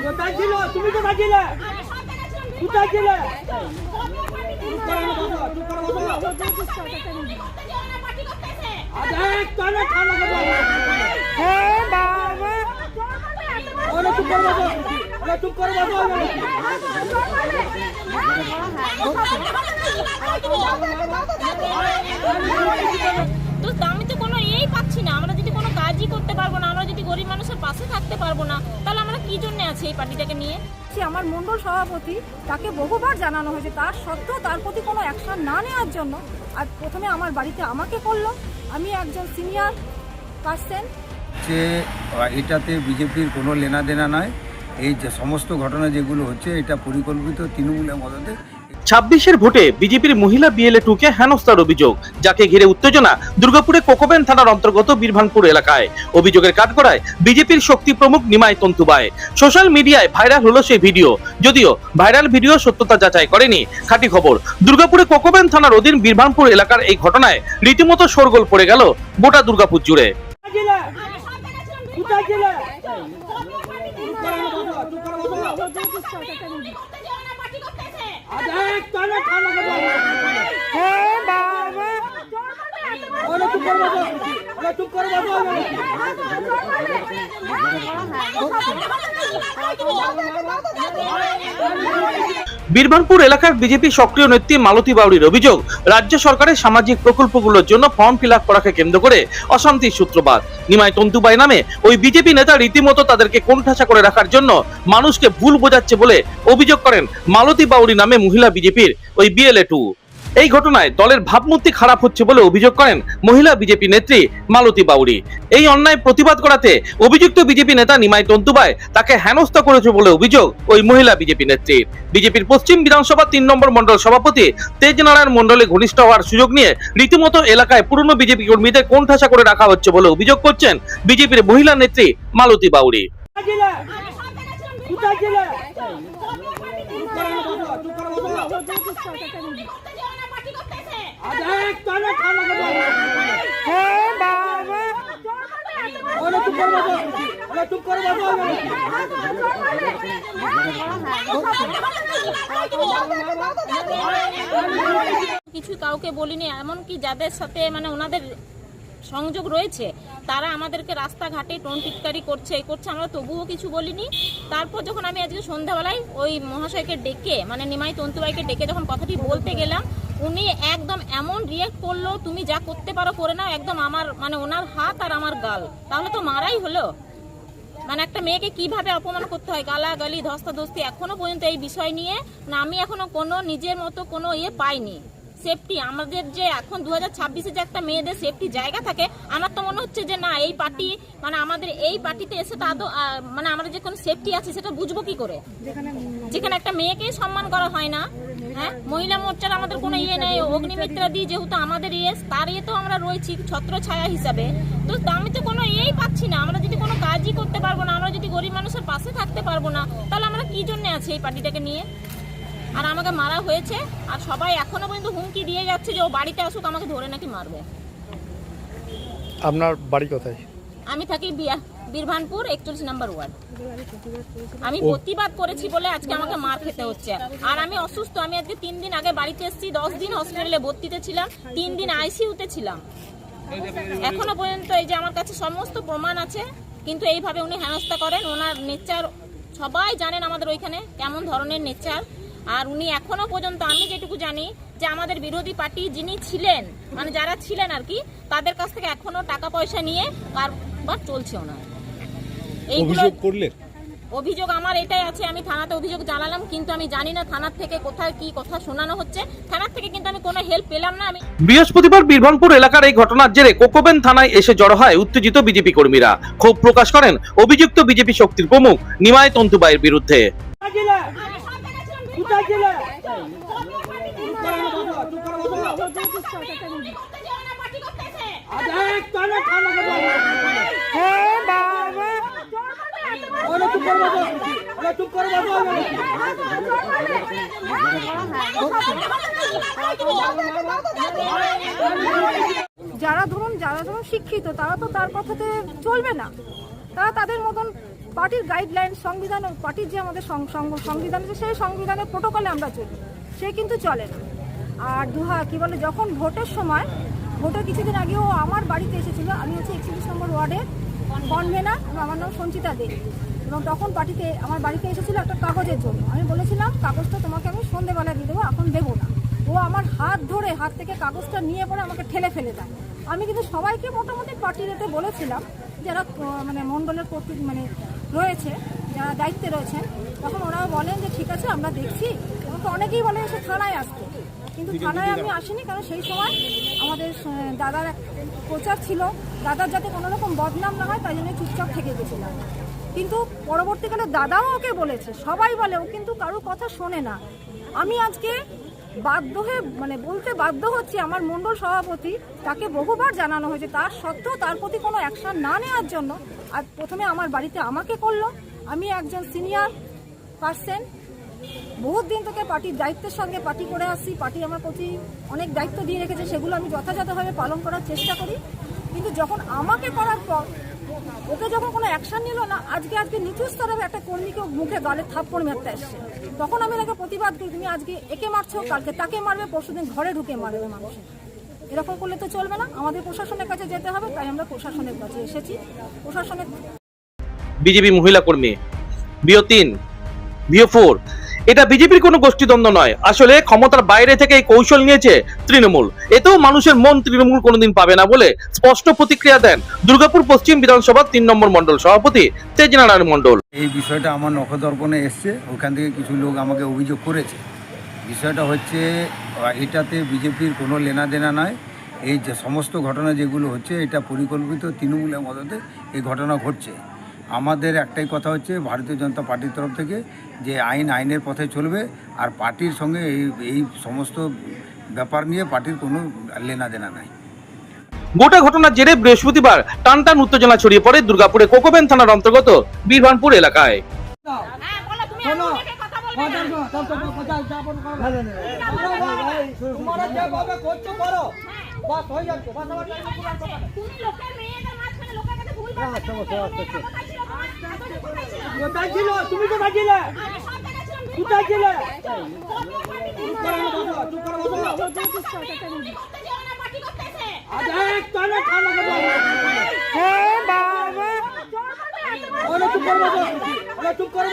কোথায় ছিল তুমি? কোথায় ছিলে? কোথায় ছিলে? তো আমি তো কোনো এই পাচ্ছি না। আমরা যদি কোনো কাজই করতে পারবো না, আমরা যদি গরিব মানুষের পাশে থাকতে পারবো না, তাহলে আমরা কি জন্য আছি এই পার্টিটাকে নিয়ে? আমার মণ্ডল সভাপতি, তাকে বহুবার জানানো হয়েছে, তার সত্ত্বেও তার প্রতি কোনো অ্যাকশন না নেওয়ার জন্য আর প্রথমে আমার বাড়িতে আমাকে করলো। আমি একজন সিনিয়র পার্সন, যে এটাতে বিজেপির কোনো লেনাদেনা নয়। এই যে সমস্ত ঘটনা যেগুলো হচ্ছে এটা পরিকল্পিত তৃণমূলের মদতে। 26-এর ভোটে বিজেপির মহিলা BLA-2 কে হেনস্থার অভিযোগ, যাকে ঘিরে উত্তেজনা দুর্গাপুরে কোকোবেন থানার অন্তর্গত বীরভানপুর এলাকায়। অভিযোগের কাঠগড়ায় বিজেপির শক্তি প্রমুখ নিমাই তন্তুবাই। সোশ্যাল মিডিয়ায় ভাইরাল হলো সেই ভিডিও, যদিও ভাইরাল ভিডিও সত্যতা যাচাই করেনি খাঁটি খবর। দুর্গাপুরে কোকোবেন থানার অধীন বীরভানপুর এলাকার এই ঘটনায় রীতিমতো শোরগোল পড়ে গেল গোটা দুর্গাপুর জুড়ে। বীরভানপুর এলাকার বিজেপি সক্রিয় নেত্রী মালতী বাউরির অভিযোগ, রাজ্য সরকারের সামাজিক প্রকল্পগুলোর জন্য ফর্ম ফিল আপ করাকে কেন্দ্র করে অশান্তির সূত্রপাত। নিমাই তন্তুবাই নামে ওই বিজেপি নেতা রীতিমতো তাদেরকে কোণঠাসা করে রাখার জন্য মানুষকে ভুল বোঝাচ্ছে বলে অভিযোগ করেন মালতী বাউরি নামে মহিলা বিজেপির ওই BLA-2। এই ঘটনায় দলের ভাবমূর্তি খারাপ হচ্ছে বলে অভিযোগ করেন মহিলা বিজেপি নেত্রী মালতী বাউরি। এই অন্যায় প্রতিবাদ করাতে অভিযুক্ত বিজেপি নেতা নিমাই তন্তুবাই তাকে হেনস্থা করেছে বলে অভিযোগ ওই মহিলা বিজেপি নেত্রীর। বিজেপির পশ্চিম বিধানসভা 3 নম্বর মন্ডল সভাপতি তেজনারায়ণ মন্ডলে ঘনিষ্ঠ হওয়ার সুযোগ নিয়ে রীতিমতো এলাকায় পুরনো বিজেপি কর্মীদের কোণঠাসা করে রাখা হচ্ছে বলে অভিযোগ করছেন বিজেপির মহিলা নেত্রী মালতী বাউরি। কিছু কাউকে বলিনি, এমনকি যাদের সাথে মানে ওনাদের সংযোগ রয়েছে তারা আমাদেরকে রাস্তাঘাটে টোন টিটকারি করছে, আমরা তবুও কিছু বলিনি। তারপর যখন আমি আজকে সন্ধ্যাবেলায় ওই মহাশয়কে ডেকে মানে নিমাই তন্তুবাইকে ডেকে যখন কথাটি বলতে গেলাম, উনি একদম এমন রিয়েক্ট করলো, তুমি যা করতে পারো করে নাও, একদম আমার মানে ওনার হাত আর আমার গাল, তাহলে তো মারাই হলো। মানে একটা মেয়েকে কিভাবে অপমান করতে হয়, গালাগালি ধস্তাধস্তি, এখনো পর্যন্ত এই বিষয় নিয়ে না আমি এখনো কোনো নিজের মতো কোনো পাইনি। সেফটি আমাদের যে এখন 2026-এ যে একটা মেয়েদের সেফটি জায়গা থাকে, আমার তো মনে হচ্ছে যে না এই পার্টি মানে আমাদের এই পার্টিতে এসে তা মানে আমাদের যে কোনো সেফটি আছে সেটা বুঝবো কি করে, যেখানে একটা মেয়েকেই সম্মান করা হয় না। হ্যাঁ, মহিলা মোর্চার আমাদের কোনো নেই, অগ্নিমিত্রা দিয়ে যেহেতু আমাদের তার তো আমরা রয়েছি ছত্র ছায়া হিসাবে। তো আমি তো কোনো পাচ্ছি না। আমরা যদি কোনো কাজই করতে পারবো না, আমরা যদি গরিব মানুষের পাশে থাকতে পারবো না, তাহলে আমরা কি জন্য আছি এই পার্টিটাকে নিয়ে? আর আমাকে মারা হয়েছে, আর সবাই এখনো পর্যন্ত হুমকি দিয়ে যাচ্ছে যে ও বাড়িতে আসুক, আমাকে ধরে নাকি মারবে। আপনার বাড়ি কোথায়? আমি থাকি বীরভানপুর 41 নম্বর ওয়ার্ড। আমি প্রতিবাদ করেছি বলে আজকে আমাকে মার খেতে হচ্ছে। আর আমি অসুস্থ, আমি আজকে 3 দিন আগে বাড়িতে এসেছি, 10 দিন হসপিটালে ভর্তিতে ছিলাম, 3 দিন ICU-তে ছিলাম। এখনো পর্যন্ত এই যে আমার কাছে সমস্ত প্রমাণ আছে, কিন্তু এইভাবে উনি হেনস্থা করেন। ওনার নেচার সবাই জানেন আমাদের ওইখানে কেমন ধরনের নেচার। আর উনি এখনো পর্যন্ত আমি যেটুকু জানি যে আমাদের বিরোধী পার্টি যিনি ছিলেন মানে যারা ছিলেন আর কি, তাদের কাছ থেকে এখনো টাকা পয়সা নিয়ে কারবার চলছে ওনার। অভিযোগ আমার এটাই আছে, আমি থানাতে অভিযোগ জানালাম, কিন্তু আমি জানি না থানার থেকে কোথায় কি কথা শোনানো হচ্ছে। থানার থেকে কিন্তু আমি কোনো হেল্প পেলাম না। আমি বৃহস্পতিবার বীরভানপুর এলাকার এই ঘটনার জেরে কোকোবেন থানায় এসে জড়ো হয় উত্তেজিত বিজেপি কর্মীরা। ক্ষোভ প্রকাশ করেন অভিযুক্ত বিজেপি শক্তির প্রমুখ নিমাই তন্তুবাইয়ের বিরুদ্ধে। যারা ধরুন শিক্ষিত তারা তো তার কথাতে চলবে না, তারা তাদের মতন পার্টির গাইডলাইন সংবিধান পার্টির যে আমাদের সংবিধান আছে সেই সংবিধানের প্রোটোকলে আমরা চলি, সে কিন্তু চলে না। আর যখন ভোটের সময় ভোটের কিছুদিন আগেও আমার বাড়িতে এসেছিল, আমি হচ্ছে 41 নম্বর ওয়ার্ডের কনভেনার, আমার নাম সঞ্চিতা দে, এবং তখন পার্টিতে আমার বাড়িতে এসেছিল একটা কাগজের জন্য। আমি বলেছিলাম কাগজটা তোমাকে আমি সন্ধ্যেবেলা দিয়ে দেবো, এখন দেবো না। ও আমার হাত থেকে কাগজটা নিয়ে পরে আমাকে ঠেলে ফেলে দেয়। আমি কিন্তু সবাইকে মোটামুটি পার্টির এতে বলেছিলাম, যারা মণ্ডলের রয়েছে, যারা দায়িত্বে রয়েছেন, তখন ওরা বলেন যে ঠিক আছে আমরা দেখছি। এবং তো অনেকেই বলে এসে থানায় আসতে, কিন্তু থানায় আমি আসিনি, কারণ সেই সময় আমাদের দাদার এক প্রচার ছিল, দাদার যাতে কোনো রকম বদনাম না হয় তাই জন্য চুপচাপ থেকে গেছিলাম। কিন্তু পরবর্তীকালে দাদাও ওকে বলেছে, সবাই বলে, ও কিন্তু কারোর কথা শোনে না। আমি আজকে বাধ্য হয়ে বলতে বাধ্য হচ্ছি, আমার মণ্ডল সভাপতি, তাকে বহুবার জানানো হয়েছে, তার সত্ত্বেও তার প্রতি কোনো অ্যাকশন না নেওয়ার জন্য আর প্রথমে আমার বাড়িতে আমাকে করলো। আমি একজন সিনিয়র পার্সন, বহুত দিন থেকে পার্টির দায়িত্বের সঙ্গে পার্টি করে আসছি, পার্টি আমার প্রতি অনেক দায়িত্ব দিয়ে রেখেছে, সেগুলো আমি যথাযথভাবে পালন করার চেষ্টা করি। কিন্তু যখন আমাকে করার পর ওকে যখন কোনো অ্যাকশন নিল না, আজকে নিচু স্তরের একটা কর্মীকে মুখে গালে থাপ্পড় মারতে আসছে, তখন আমি তাকে প্রতিবাদ করি, তুমি আজকে একে মারছো, কালকে তাকে মারবে, পরশুদিন ঘরে ঢুকে মারবে মানুষের। এরকম করলে তো চলবে না, আমাদের প্রশাসনের কাছে যেতে হবে, তাই আমরা প্রশাসনের কাছে এসেছি। প্রশাসনের বিজেপি মহিলা কর্মী BO3 BO4 এটা বিজেপির কোনো গোষ্ঠীদ্বন্দ্ব নয়, আসলে ক্ষমতার বাইরে থেকে এই কৌশল নিয়েছে তৃণমূল। এতেও মানুষের মন তৃণমূল কোনোদিন পাবে না বলে স্পষ্ট প্রতিক্রিয়া দেন দুর্গাপুর পশ্চিম বিধানসভার 3 নম্বর মণ্ডল সভাপতি তেজনারায়ণ মণ্ডল। এই বিষয়টা আমার নখদর্পণে এসছে, ওখান থেকে কিছু লোক আমাকে অভিযোগ করেছে। বিষয়টা হচ্ছে এটাতে বিজেপির কোনো লেনাদেনা নয়। এই যে সমস্ত ঘটনা যেগুলো হচ্ছে এটা পরিকল্পিত তৃণমূলের মদতে এই ঘটনা ঘটছে। আমাদের একটাই কথা হচ্ছে ভারতীয় জনতা পার্টির তরফ থেকে যে আইনের পথে চলবে, আর পার্টির সঙ্গে এই সমস্ত ব্যাপার নিয়ে পার্টির কোনো লেনাদেনা নাই। গোটা ঘটনার জেরে বৃহস্পতিবার টানটান উত্তেজনা ছড়িয়ে পড়ে দুর্গাপুরে কোকোবেন থানার অন্তর্গত বীরভানপুর এলাকায়। কোথায় ছিল তুমি? কোথায় ছিলে? কোথায় ছিলে? চুপ করে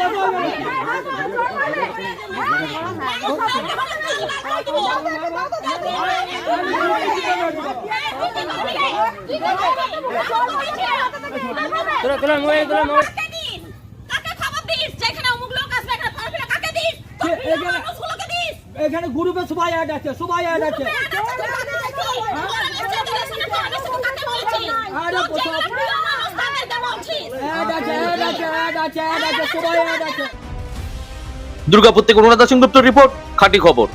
এখানে গ্রুপে সবাই অ্যাড আছে, সবাই অ্যাড আছে। দুর্গাপুর থেকে অনুরাধা সিংগুপ্তর রিপোর্ট, খাঁটি খবর।